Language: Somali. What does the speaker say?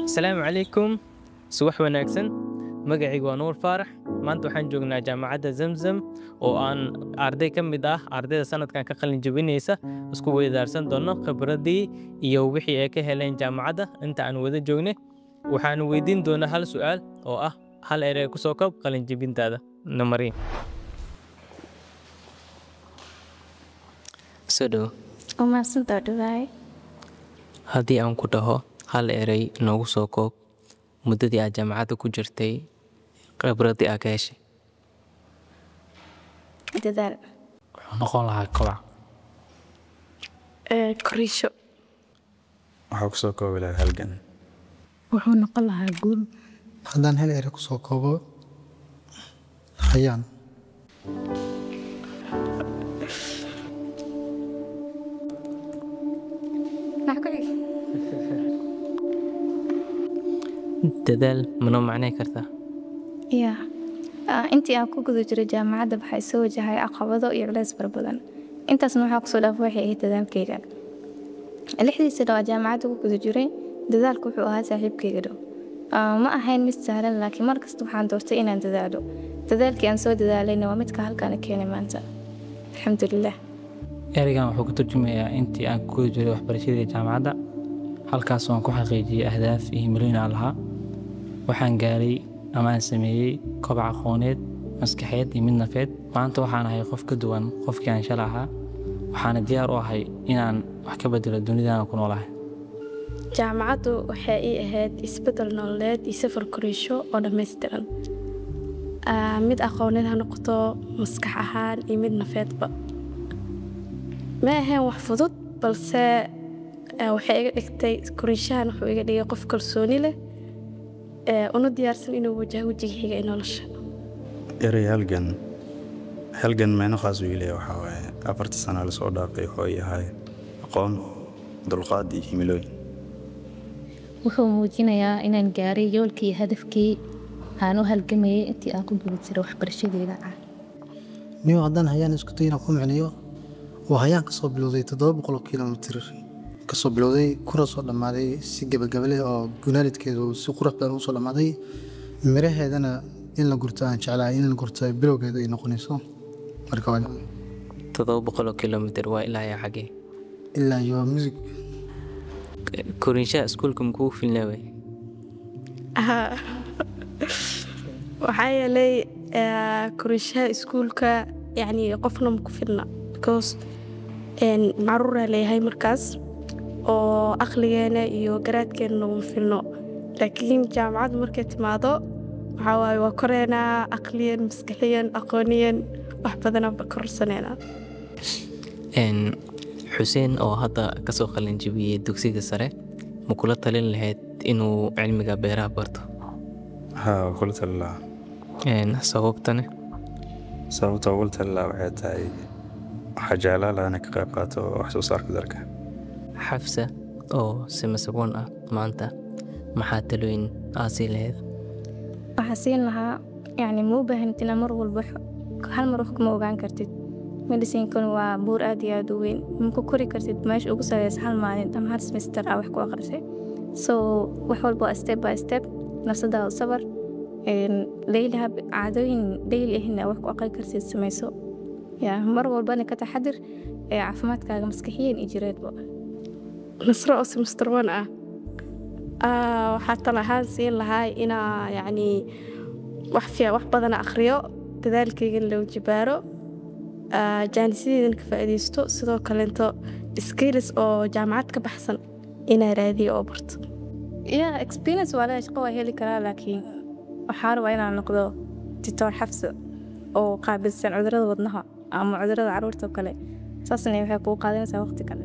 السلام عليكم. subax wanaagsan. Magacaygu waa Nuur Faarax. Maanta waxaan joognaa jaamacadda Zamzam oo aan arday ka mid ah ardayda sanadkan ka qalin jabinaysa isku weydaarsan doono khibradii iyo wixii ay ka heleen jaamacadda inta aan wada joognay. Waxaan weydiin doonaa hal su'aal oo ah hal eray ku soo koob qalin jabintaada. Namari. Soo Umahadsantahay Dubai. haddii aan ku dhaho hal eray noogu soo koob muddadii aad jaamacadda ku jirtay khibradii aad ka heshay. Dadaal. wuxuu noqon lahaa kobac. Korisho. waxaa kusoo koobi lahaa halgan. wuxuu noqon lahaa guul. haddaan hal ere ku soo koobo hayaan. dadaal manoo macnay kartaa. Ya. Intii aan ku guda jiray jaamacadda waxay soo wajahay caqabado iyo culays fara badan. Intaasna waxaa kusoo dhaaf waxay ahayd dadaalkayga. Lixdii sano oo jaamacadda ku guda jiray dadaalku wuxuu ahaa saaxiibkayga dhow. Ma ahayn mid sahlan laakiin mar kasta waxaan doortay inaan dadaalo. Dadaalkii aan soo dadaalayna waa midka halkaan keenay maanta. Alxamdulillaah. Ereygan wuxuu ka turjumayaa intii aan ku guda jiray waxbarashadii jaamacadda halkaas oo aan ku xaqiijiyay ahdaaf iyo himilooyin aan lahaa. waxaan gaaray ama aan sameeyey kobac aqooneed maskaxeed iyo mid nafeed. maanta waxaan ahay qof ka duwan qofkii aan shalay ahaa waxaana diyaar u ahay inaan wax ka bedelo dunidaan ku noolahay. jaamacaddu waxay ii ahayd isbeddel nololeed iyo safar korisho oo dhammaystiran, mid aqooneed ha noqoto maskax ahaan iyo mid nafeedba. ma ahayn wax fudud balse waxay iga dhigtay korishahan wuxuu iga dhigay qof kalsooni leh una diyaarsan inuu wajaho wejiga xiga ee nolosha. erey halgan meeno khaas u leeyahay waxaa waaye 4 sano la soo dhaafay oo yahay aqoon dulqaad iyo himilooyin. wuxuu muujinayaa inaan gaaray yoolkii hadafkii aan u halgamayay intii aan ku guda jiray waxbarashadeeda. niyo haddaan hayaan isku dayna ku micnayo waa hayaan ka soo bilowday 700 kilomitir kasoo bilowday kuna soo dhammaaday si gabagabale oo gunaalidkeedu si qurux badan u soo dhammaaday. miraheedana in la gurto aan jeclahay in la gurto bilowgeedu ay noqonayso. marka waa 700 kilomitir waa ilaa ya xagee ilaa iyo music korinshaha iskuulka muxuu filnaa waxaa yeelay korishaha iskuulka yacni qofna ma ku filna because macaruuraa leeyahay markaas oo aqligeena iyo garaadkeena uma filno. laakiin jaamacaddu markay timaado waxaa waaye waa koreenaa aqliyan maskaxiyan aqooniyan wax badanaa kororsaneynaa. xuseen oo hadda ka soo qalin jabiyey dugsiga sare ma kula talin lahayd inuu cilmiga beeraha barto? haa kula tali lahaa. sababtane sababta ugu tali lahaa waxay tahay waxaa jeclaa lahaa inaan ka qayb qaato wax soo saarka dalka. xafsa oo simasagoon ah maanta maxaa talooyin aad sii lahayd? waxaa siin lahaa yani ma u baahanid inaad mar walba hal mar wax kuma ogaan kartid. medicinkun waa buur aad iyo aad u weyn, ma ku kori kartid meesha ugu sareysa hal maalin ama hal semester aa wax ku aqrisay. so wax walba waa step by step. nafsadaada sabar, leeylaha caadooyin daily ahna wax ku aqri kartid samayso. mar walbana ka taxadir caafimaadkaaga maskaxiyan iyo jireedba. nasro oo semester 1 ah waxaa tal ahaan siin lahaa inaa yacni wax badan akhriyo, dadaalkayga loo jibaaro, jaanisideedan ka faa'iidaysto, sidoo kaleento skills oo jaamacad ka baxsan inaa raadiyo oo barto. experience waa la shaqo waa heli karaa laakiin waxaa rabaa inaan noqdo tutor xafsa oo qaabilsan cudurrada wadnaha ama cudurrada carruurta kale. saasna waxay kuu qaadanaysaa waqti kale.